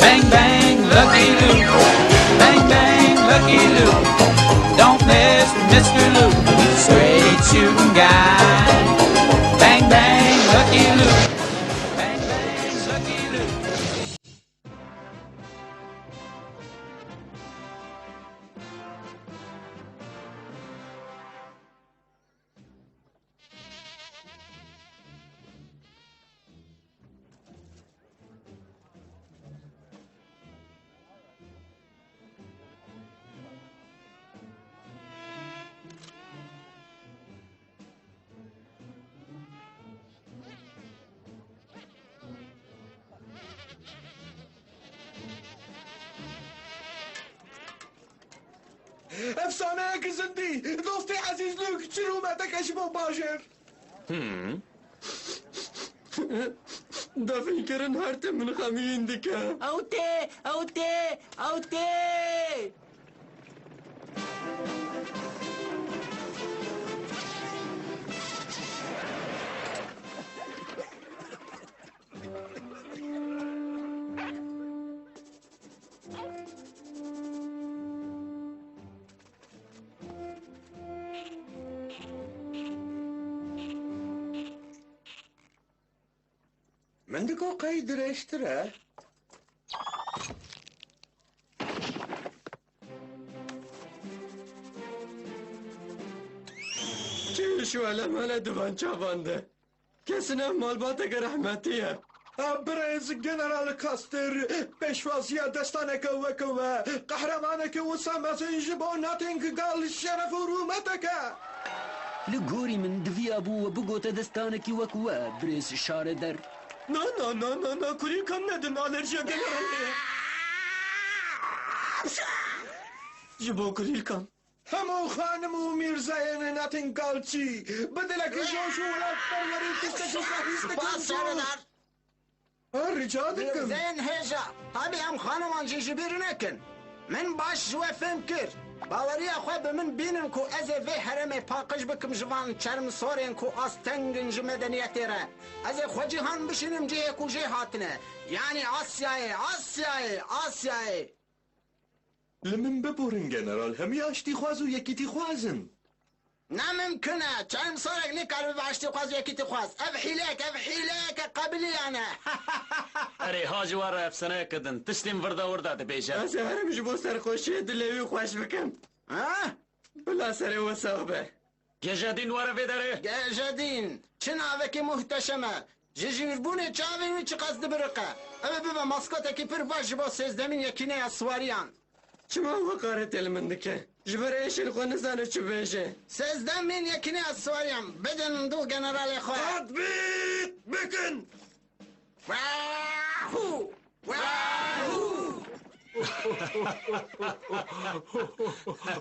Bang, bang, Lucky Luke. Bang, bang, Lucky Luke. Don't mess with Mr. Luke. Straight shooting guy. Bang, bang, Lucky Luke. Bang, bang, Lucky Luke. افسانه زندی دوستی عزیز لوک چی رومتك اشبه باجر دا فکرن هرت من خمین دکه اوتي اوتي اوتي من دکو قید رشتره چی شو علم هلا دفن چابانده کسنه مالباتك رحمتیه برنس جنرال كاستر بشوازية دستانك وكوا قهرمانك وسامة جبوناتك قال الشرف ورومتك لگوری من دوی ابو و بگوت دستانکی وکوه برس شاره در نا كوري كم ندن ألرجيا جنرال جبو كوري كم همو خانم و میرزاین ناتین قالچی بدلك جوشو ولا تبروري تستشو باز سردار رجال دكم زين هجا هابي هم خانمان جيجي بيرنكن من باش جوا فهم كر باوري اخوة بمن بينن كو ازي في حرمي باقش بكم جوان چرم سورين كو استنگن جو مدنيتي را ازي خو جهان بشنم جيه كو جيه هاتنه يعني آسياي لمن ببورن جنرال هم ياشتي خوازو يكيتي خوازن نممكنه چرم سورك نكار بباشتي خواز يكيتي خواز افحيلك قبلي انا اري هاجي ورا افسانه كدن تشتم وردا دبيجه از هرم جبو سرخوشي دلوي خوش بكم ها بلا سر وسابه جادين ورا في داره جادين چناوكي محتشمه جيجيربوني چاوي چ قصد برقه اما ببا ماسكوتكي پر باش با سيزدمين يكينه اسواريان چما وقارت المندكه جبر ايش الخو نزانه چو بيجه سيزدمين يكينه اسواريان بدن دو جنرال خو تطبيق بكن واهو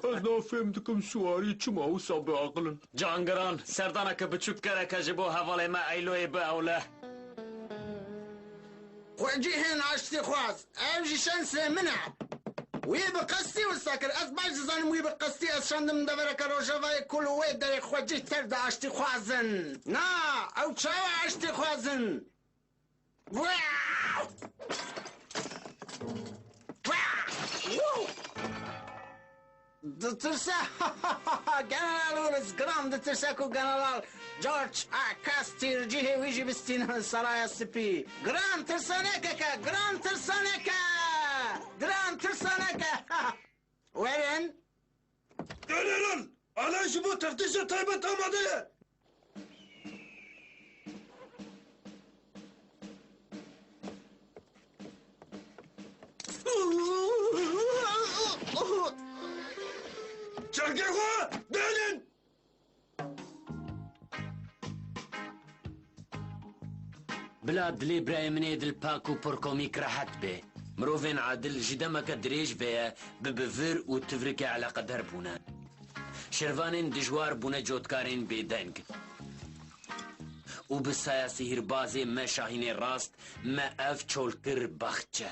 انا فهمتكم سواري چما وصاب عقلن جانگران سردانك بچوب كره كجبو حواله ما ايلوي باوله وجهن عشتي خواز اوجي شنسه منع ويبقستي والساكر أصبح زانم ويبقستي أشاندم دبرك روجاوي كل ويد دري خوجي ترد عشتي خوازن نا أو تشاوى عشتي خوازن واو دترسا جنرال ولز جرام دترساكو جنرال جورج كاستير جيه ويجي بستين سرايا السبي جرام ترسانيكا جرام ترسانيكا وين؟ جنرال على جبو تفتيش طيبة طماطية شاكيخو دانين بلاد لي برايمني دل باكو بوركوميك راحت به مروفين عادل جدمك دريج بيه ببفر وتفركي على قدر بونا شرفانين دجوار بونا جوتكارين بيدنگ وبالسياسي هربازي ما شاهين راست ما اف چولكر بخچه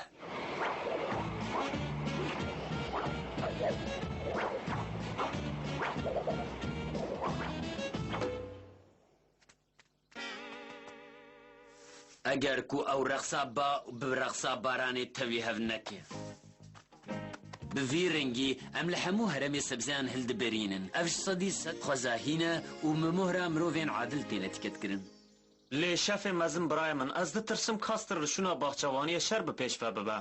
ئەگەر کو ئەو ڕەخسا با بڕەخسا بارانێ تەوی هەv نەکێ بڤی ڕەنگی ئەم لە هەموو هەرەمێ سەبزیان هەلدبەرینن ئەڤش سەدی سەد خۆزاهینە و ممۆهرا مرۆڤێن عادل تێنە تیکەتکردن لێ شەفێ مەزم برای من ئەس دەترسم کاستر ڕشونا باخچەوانیە شەر بە پێشفە ببە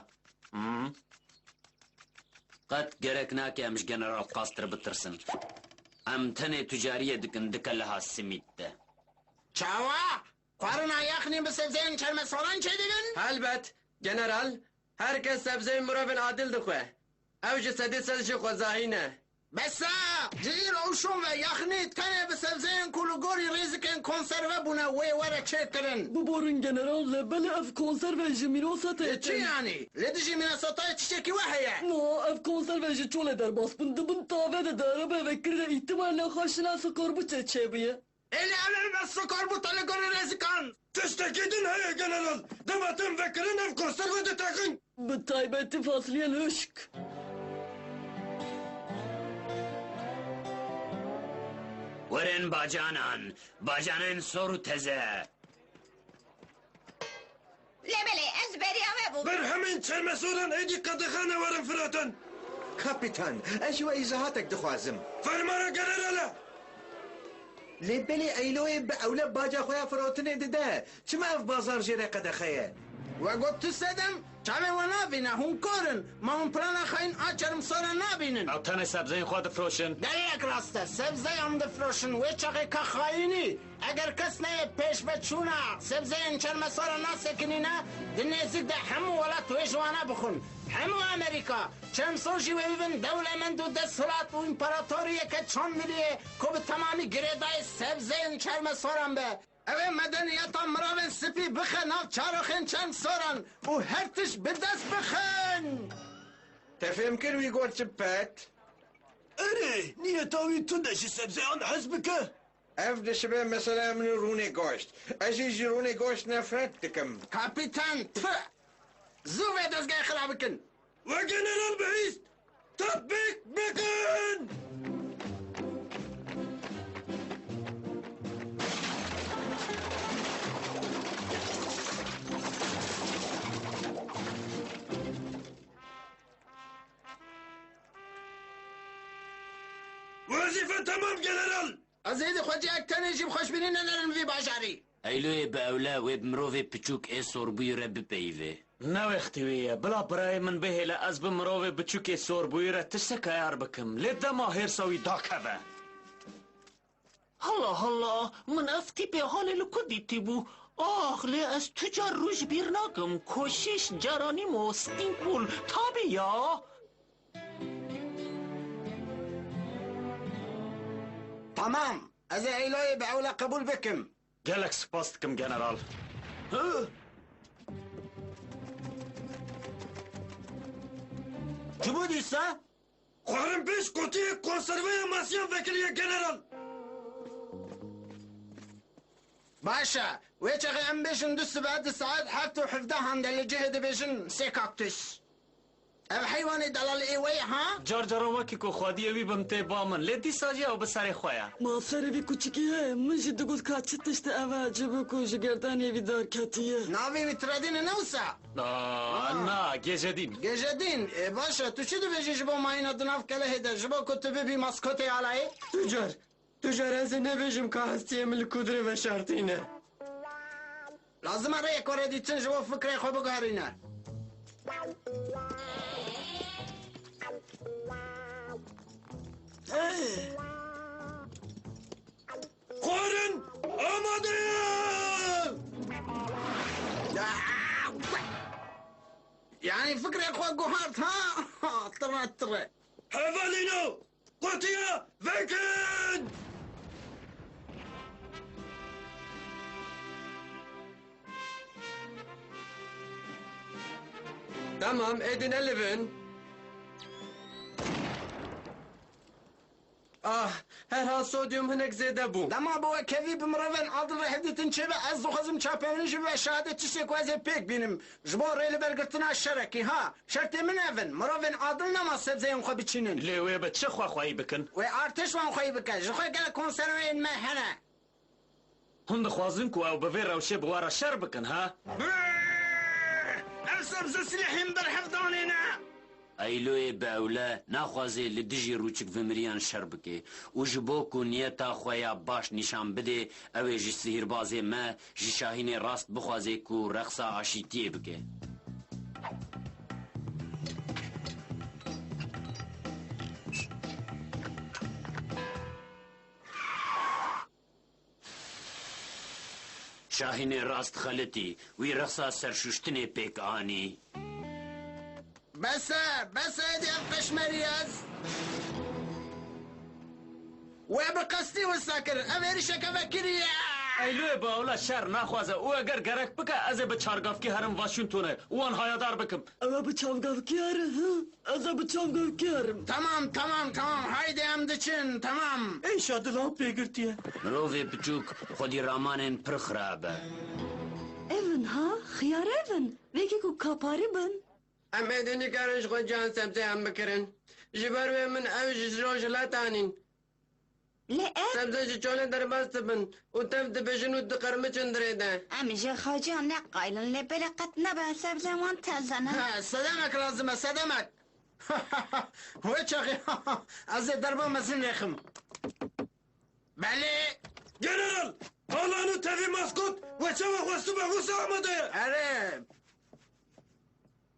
قەت گەرەک ناکە ئەمش گەنەرال قاستر بترسن ئەم تەنێ توجاریە دکن دکە لەها سمیتدە چاوا خواردنا یەخنی بە سەبزەیەن چەرمەسۆڵان چێ دەگەن؟ هەلبەت جەنەرال هەر کەس سەبزەی مرۆڤن عادل دخوێ ئەو ji sedê sezji xwezahîne بەسا جیر ئەوشۆم بە یەخنیت کەنێ بە سەبزەیەن کو لە گۆری ڕێزکەن کۆنسەرڤە بوونە وێ وەرە چێکردن ببۆڕین گەنەرال لە بەلە ئەف کۆنسەرڤە ji Minnesotayê چی یانی؟ لێ دژی مینەسۆتای تشتێکی وە هەیە؟ No, ev konserve ji çolê derbas bin dibin tavê de derebe vekirine ihtimal nexweşina sikorbûçê çêbûye. Elê ev bes sokar bû te li gorî rêzikan. Tiştekî din heye general. Demetin vekirin ev konserve ditekin. Bi taybetî fasiliyên hişk. وەرن باجانان سۆر و تەزە لێبەلێ ئەس بەریاوێ بوو Ber hemîn çermesoran êdî qedexane werin firotin. کاپیتان ئەژ وە ئیزاهاتێک دخوازم Fermana generala. لێبەلێ ئەیلۆیە بە ئەولە باجا خۆیان فرۆتنێ ددە چما ئەف بازار ژێرە قەدەخەیە وە گوت tu sedem çavê we nabîne hûn korin ma hûn plana xeyên a çermsora nabînin. ئەو تەنێ سەبزەین خوا دەفرۆشن Derek rast e sebzeyam difroşin wê çaxê ka xayînî eger kes neyê pêş ve çûna sebzeyên çermesora nasekinîne di nêzik de hemû welat wê ji wan bixwin hemû Amerîka çermsor jî wê bibin dewlemend û desthilat û împaratoriyeke çand miliyê ku bi temamî girêdayê sebzeyên çermesoran be. Ev ê medeniyeta mirovên spî bixe nav çarxên çermsoran û her tişt bi dest bixin. تەفێم کرد وی گۆر چ پەت Erê niye tavî tu de ji sebzeyan hez bike? ئەف دەشبێ مەسەلا من ڕوونێ گۆشت ئەژی ji ڕوونێ گۆشت نەفرەت دکەم Kapitan tı. Zû vê dezgehê xirab bikin. Ve general behîst. Tatbik bikin. Vazife tamam general. Ez ê dixwecî ek tenê jî xweşbînî nenerin vî bajarî. ئەیلۆیە بە ئەولا وێ مرۆڤێ بچووک ئێ سۆربوویرە بپەیڤێ نەوێختیویە بلا برای من بهێ لە ئەس بە مرۆڤێ بچووکێ سۆر بوویرە تشتێکە یار بکەم لێ دەما هێرسەوی داکەبە هەڵا من ئەف تیپێ هەڵێ لە کو دیتی بوو ئاخ لێ ئەس توجار ڕوژ بیر ناکەم کۆشیش جارانی مۆستین پول تابیا Tamam. Ez ê Eyloyê bi ewle qebûl bikim. gelek spas dikim general Çi bû dîsa? Xwarin pêş kotiyê konserveya masiyan vekiliye general. Baş e. Wê çaxê em bêjin du sibe di saet heft û hevdehan de li cihê dibêjin sê kaktüs. Ev heywanê delalê wê ha? جارجاران وەکی کو خوادیەوی بم تێ با من لێ دیساجی ئەو بەسەرێ خۆیە Ma serevî kuçikî heye min jî digot ka çi tiştê ev e cibe ku ji gerdanê wî derketiye. Navê wî tiredînê ne wisa? نا گێژەدین Gejedîn. Baş e. Tu çi dibêjî ji bo mayîna di nav kelehê de ji bo ku tu bibî maskotê alayê? توجار ez ê nebêjim ka hestiyê min li kudrê veşartîne Lazim e rêyek were dîtin ji bo fikrê xwe bigarîne. Xwarin amadeyin. Yani fikrê xwe guhart ha? Tire tire. Hevalino. Kotiye vekin. Tamam edin elivin Ah herhal sodyum hinek zêde bû Dema bu kevî bi mirovên adil re hevdîtin çêbe ez dixwazim çapemînî ji ve şehadê tiştê ku ez ê pêk bînim ji bo rêlibergirtina şerekî ha şertê min evin mirovên adil nema sebzeyên xwe biçînin لێ وێ bە چه خواخوایی بکن wê artêş wan xweyî bike ji xwe gelek konserveyên me hene هون دخوازن کو او بوی روشه بوارا شر بکن ها ام سبز سلاحیم در حفظانینا ایلوی باولا ناخوازه لدجی روچک ومریان شر بکه و جبو کو نیتا خویا باش نشان بده اوی جی سهربازه ما جی شاهین راست بخوازه کو رقصا عشیتیه بکه شاهین راست خلطی وی رقصا سرشوشتنه پیک آنی بس هدي قشمرياز وبقصدي والساكر اميري شكفكريا ایلوی باولا شر نخوازه او اگر گرک بکه از به چارگاف که هرم واشنطنه وان هایدار بکم Ama bıçağım gavkiyarı hı? Aza bıçağım gavkiyarım. tamam haydi amdıçın tamam İnşadı lan pegirtiye. مروفی بچوک خودی رامانین پر خرابه Evin ha? Hıyar evin. Veki ku kapari bin. ام ادنی کارش خود جان سبزه هم بکرن جبر و من اوج روش لا تانین لا سبزه جی چوله در بست بن و تفت بشن و دقرمه چندره ده ام جا خاجان نقايل لبلا قد نبا سبزة وانتزنا ها سلامك لازمه سلامك وچاقي از دربا مزن رخم بله جنرال Allah'ını tevi maskot ve çabuk ve subah ve sağmadı. اره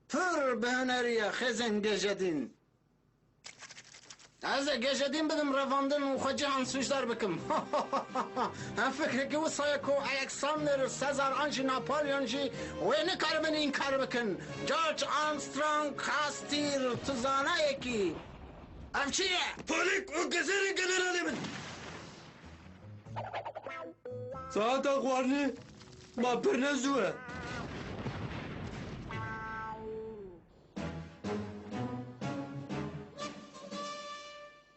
پر به هنریه خزن گجدین از گجدین بدم رواندن و خوجه هم سوشدار بکم هم فکر که و سایکو الکساندر سزار آنجی ناپولیون جی و نکار من این کار بکن جورج آرمسترانگ خاستیر تزانه یکی ام چیه؟ Polik o gezerin generalimin. Saat akvarni ma birne zuwe.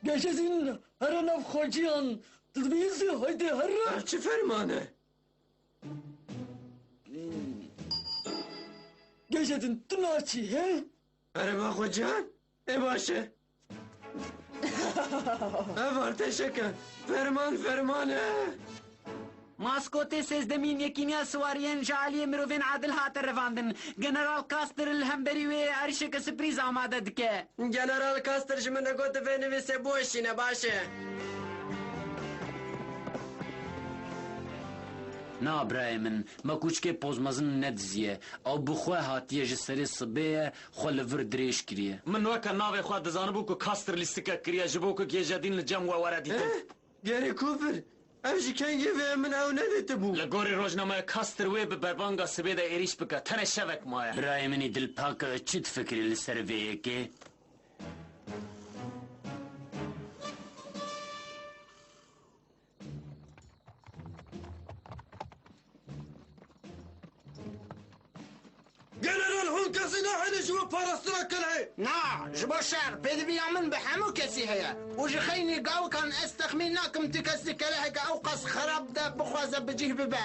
Geçesin her naf hocayan. Tadbizi haydi her. چه فرمانه؟ Geçedin tınaçı he? اره با خود جان ای باشه اول تشکر فرمانه ماسکوت سیزدمین یکینیا سواریان جعلی مروفین عادل هاتر رفاندن جنرال کاستر الهمبری و عرشک سپریز آماده دکه جنرال کاستر جمنه گوت فنویسه بوشینه باشه نا برای من ما کوچکه پوزمزن ندزیه او بخواه هاتیه جسری صبیه خو لور دریش کریه من وکا ناوی خواه دزانبو که کاستر لیستکا کریا جبو که گیجادین لجم و وردیتن گری کوفر امشی کنگی و من او ندیده بو لگوری روزنامه کاستر وی به بربانگا سبیده ایریش بکا تنه شوک مایه برای منی دل پاک چید فکری لسر ویه که General hun kesi nahini şuva parastıra kılay. نا جبو شعر بيد بيامن بحمو كسي هيا وجي خيني قاو كان استخميناكم تكسي كلاهك اوقص خراب دا بخوازة بجيه ببا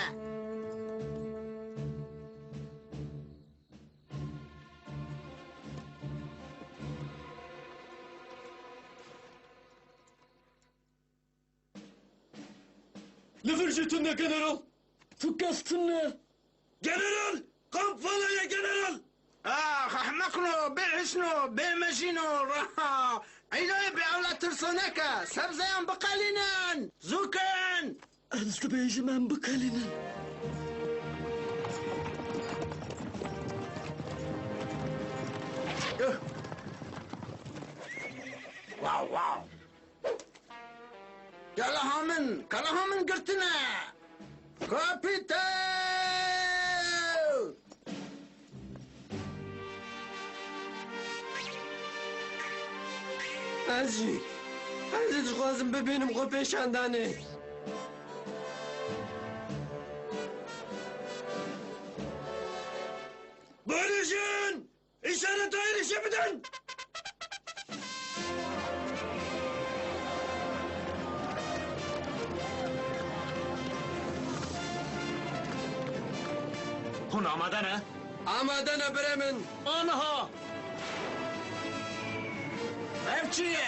Leverjetun ne general? Tukastın ne? General kamp falan ya general. احمقنو بعشنو بمجينو راها عينو بعولا ترسونكا سبزيان بقالينان زوكان Anızda beycimen bakalının. واو يلا هامن كلا هامن قرتنا كابيتان ازجی خوازم ببینم خو پیشاندانه Barışın. İşaret ayrışı bidin. هون آماده نه؟ آماده نه برمن آنها ev چیه؟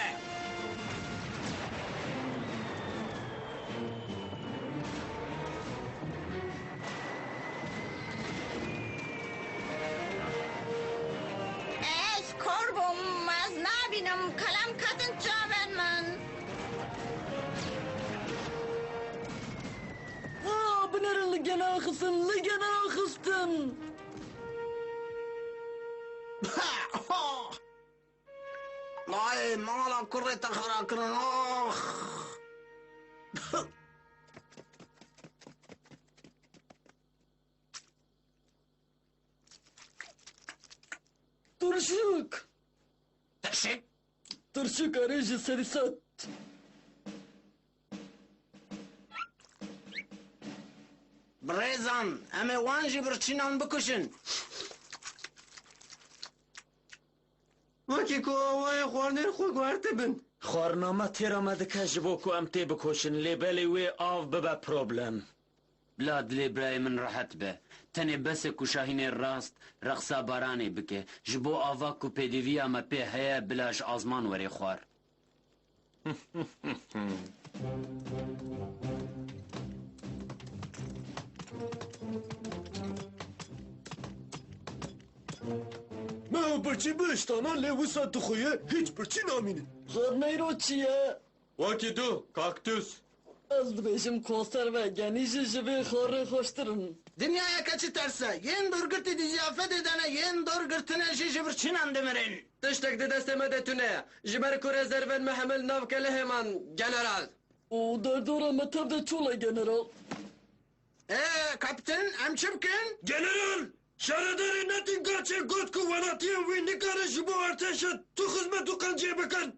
Nerin ligena kızın, ligena kızın. Ay mala kurreta harakırın. Turşuk. Teşekkür. Turşuk arayıcı serisat. Brezan, eme wanji birçinan bikuşun. وەکی کۆوەیە خواردنێن خۆ گوارتە بن خواردنامە تێرەمە دکە ji بۆ ku em tê bikoşin lêbelê wê av bibe problem. بلا دلێ برای من ڕەحەت بە تەنێ بەسێک و شاهینێ ڕاست رەقسا بارانێ بکە ji بۆ ئاواک و پێدیڤیا me pê heye bilaş azman werê xwar. ما برچی بشتانا لوسا دخویه هیچ برچی نامینه Zorneyro çiye. وەکی دوو کاکتوس Az dibêjim konserve genîjî ji vê xwarê xweştirin. Dünyaya kaçı terse, yen durgurti di ziyafet edene, yen durgurtine jiji birçinan demirin. تشتێک di destê me de tune ji ber ku rezervên me hemil navke li hêman general û derdora me tev de çola general. Kaptan, em çi bikin? General şaradarê netin gaçê got ku welatiyên wî nikare ji bo artêşa tu xizmet û qenciyê bikin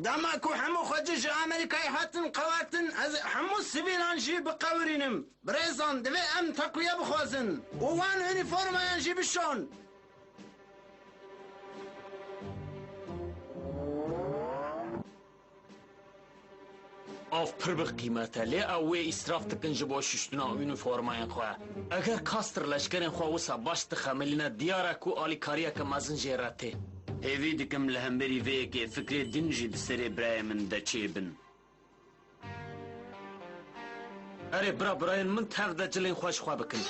Dema ku hemû xwecî ji Amerîkayê hatin qewatin, ez hemû sivîlan jî biqewirînim. Brêzan, divê em teqwiye bixwazin û wan unîformayan jî bişon. Av pir bi qîmet e lê ew wê îsraf dikin ji bo şiştina unîformayên xwe. Eger kastr leşkerên xwe wisa baş dixemilîne diyar e ku alîkariyeke mezin jê re tê. Hêvî dikim li hemberî vê yekê fikrê din jî di serê birayê min de çêbin. Erê bira birayên min tev de cilên xwe ji xwe bikin.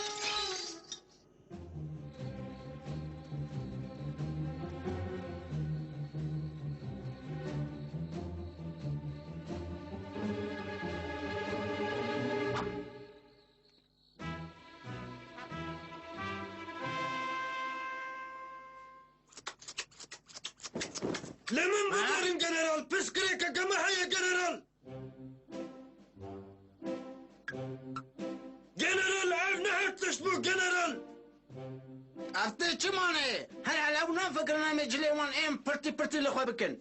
Li min bidarin general piskirêkeke me heye general General ev nehet tişt bû general Ev tê çi mane? Her helew nafikirin em ê cilê wan êm pirtî pirtî li xwe bikin.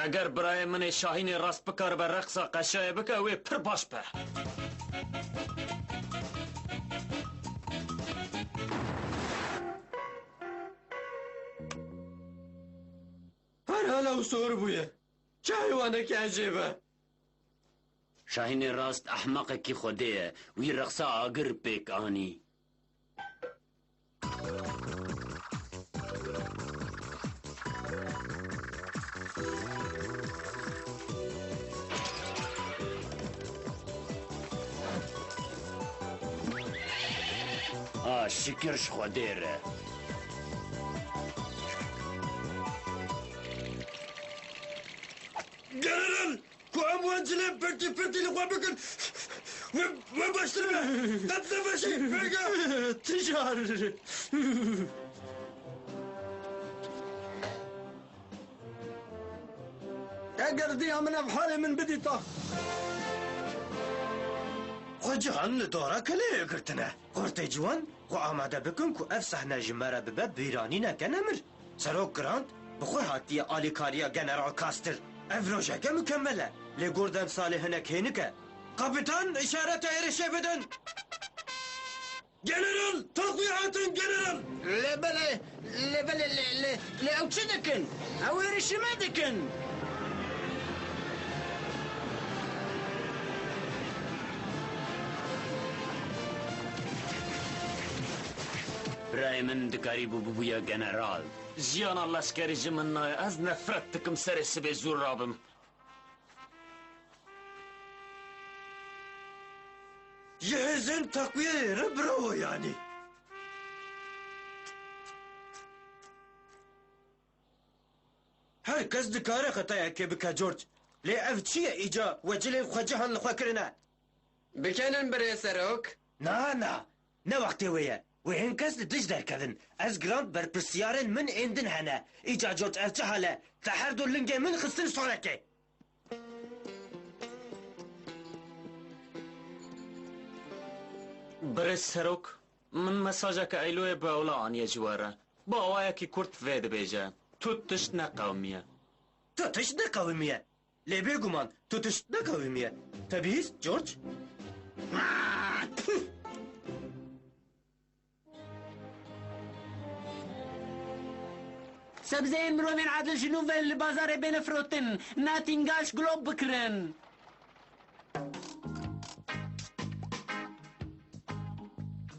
Eger birayê min ê şahînê rast bikar be reqsa qeşayê bike wê pir baş be. هەر هەلا و سۆر بووە چه حیوانێکی عەجیبە Şahînê rast ehmeqekî xwedê ye wî reqsa agir pêk anî. Şikir ji xwedê re. General ku em wan cilên pirtî pirtî li xwe bikin we baştir be qet neveşî pêga تجار Eger diya min ev halê min bidîta. Xwecan li dara keleyê girtine. Qortê ciwan xwe amade bikin ku ev sehne ji me re bibe bîranîneke nemir. Serok Grant bi xwe hatiye alîkariya General Custer. Ev rojeke mükemmel e. Lê gordem salê hinek hênike. Kapitan işarete êrişê bidin. General takviye hatin general Lebele le ew çi dikin? Ew êrişî me dikin. Birayê min dikarî bû bibûye general. Jiyana leşkerî ji min nayê ez nefret dikim serê sibê zûr rabim. Ji hêzên takviyeyê re bravo yanî. Herkes dikare xetayekê bike George. لێ ئەف چییە ئیجا وەجلێ خوەجەهان لەخوا کرنە بکەنن برێ سەرۆک نا نەوەختێ وەیە وێ هێن کەس لە دژ دەرکەدن ئەس گراند بەرپرسیارن من ئێندن هەنە ئیجا جۆرج ئەف چه هەلە تا هەردوو لنگێ من خستن سۆرەکێ برێ سەرۆک من مەساژەکە ئەیلۆیە بە ئەوڵا ئانیە جوارە بۆ ئەوایەکی کورت vê dibêje tu tişt neqewmiye تۆ تشت نەقەومیە لێ بێگومان تۆ تشت نەقەومیە تەبیست جۆرج سبزەیە مرۆڤێن عادل ژنوڤێن لە بازارێ بێنە فرۆتن ناتینگاش گلۆب بکرن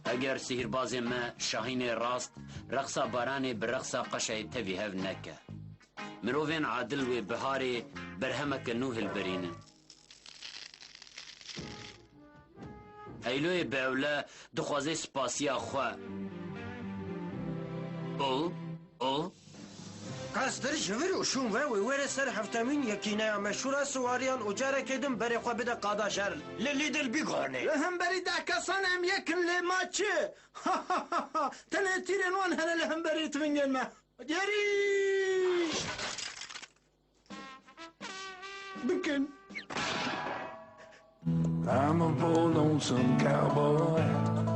ئەگەر سیهربازێ me şahînê rast reqsa baranê bi reqsa qeşeyê tevî hev neke mirovên adil wê biharê berhemeke nû hilberînin Eyloyê bi ewle dixwaze spasiya xwe o کاستر جویر و شون و ویره سر هفتمین یکینه مشهور سواریان و جاره کدم بری خواه بده قادا شهر لیدل بیگارنه لهم بری دا کسان هم یکن لی ما چه تنه تیرین وان هنه لهم بری تونگن ما دیریش بکن I'm a bold lonesome cowboy